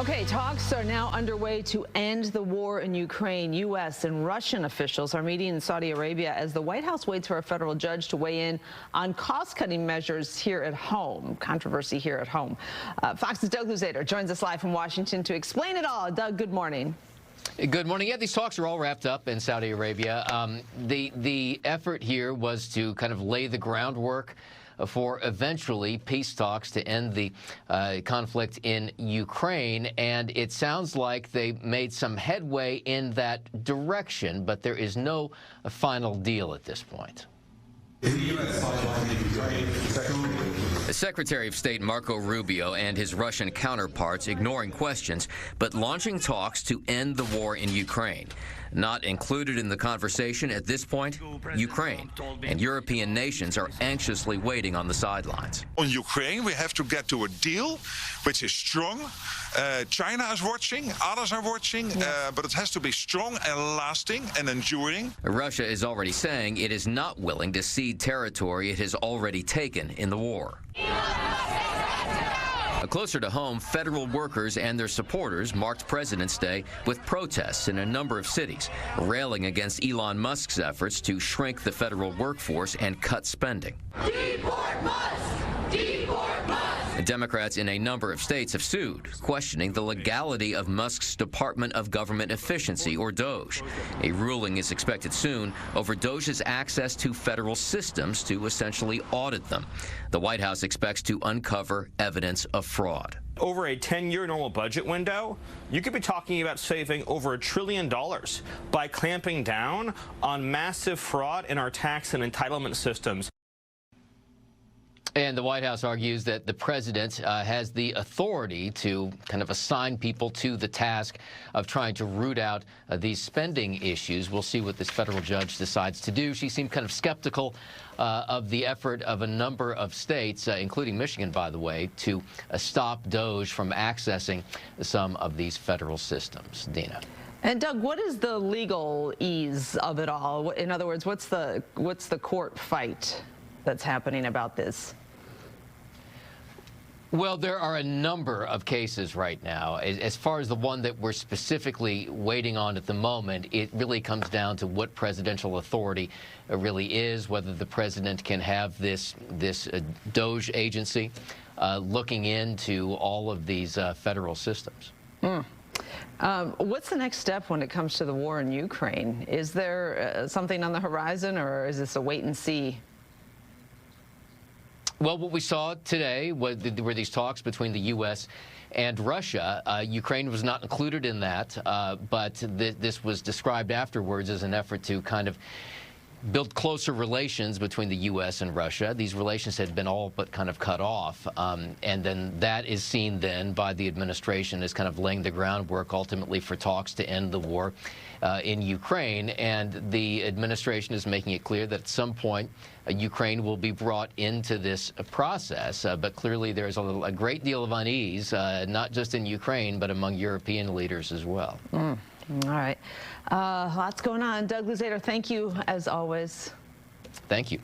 Okay, talks are now underway to end the war in Ukraine. U.S. and Russian officials are meeting in Saudi Arabia as the White House waits for a federal judge to weigh in on cost-cutting measures here at home. Controversy here at home. Fox's Doug Luzader joins us live from Washington to explain it all. Doug, good morning. Good morning. Yeah, these talks are all wrapped up in Saudi Arabia. The effort here was to kind of lay the groundwork for eventually peace talks to end the conflict in Ukraine, and it sounds like they made some headway in that direction, but there is no final deal at this point. Secretary of State Marco Rubio and his Russian counterparts ignoring questions, but launching talks to end the war in Ukraine. Not included in the conversation at this point, Ukraine, and European nations are anxiously waiting on the sidelines. On Ukraine, we have to get to a deal which is strong. China is watching, others are watching, but it has to be strong and lasting and enduring. Russia is already saying it is not willing to cede territory it has already taken in the war. Closer to home, federal workers and their supporters marked President's Day with protests in a number of cities, railing against Elon Musk's efforts to shrink the federal workforce and cut spending. Deport Musk! Deport Musk! Democrats in a number of states have sued, questioning the legality of Musk's Department of Government Efficiency, or DOGE. A ruling is expected soon over DOGE's access to federal systems to essentially audit them. The White House expects to uncover evidence of fraud. Over a 10-year normal budget window, you could be talking about saving over $1 trillion by clamping down on massive fraud in our tax and entitlement systems. And the White House argues that the president has the authority to kind of assign people to the task of trying to root out these spending issues. We'll see what this federal judge decides to do. She seemed kind of skeptical of the effort of a number of states, including Michigan, by the way, to stop DOGE from accessing some of these federal systems. Dina. And Doug, what is the legal ease of it all? In other words, what's the court fight that's happening about this? Well, there are a number of cases right now. As far as the one that we're specifically waiting on at the moment, it really comes down to what presidential authority really is, whether the president can have this DOGE agency looking into all of these federal systems. What's the next step when it comes to the war in Ukraine? Is there something on the horizon, or is this a wait and see? Well, what we saw today were these talks between the U.S. and Russia. Ukraine was not included in that, but this was described afterwards as an effort to kind of build closer relations between the U.S. and Russia. These relations had been all but kind of cut off, and then that is seen then by the administration as kind of laying the groundwork ultimately for talks to end the war in Ukraine. And the administration is making it clear that at some point Ukraine will be brought into this process, but clearly there's a great deal of unease, not just in Ukraine, but among European leaders as well. All right. Lots going on. Doug Luzader, thank you as always. Thank you.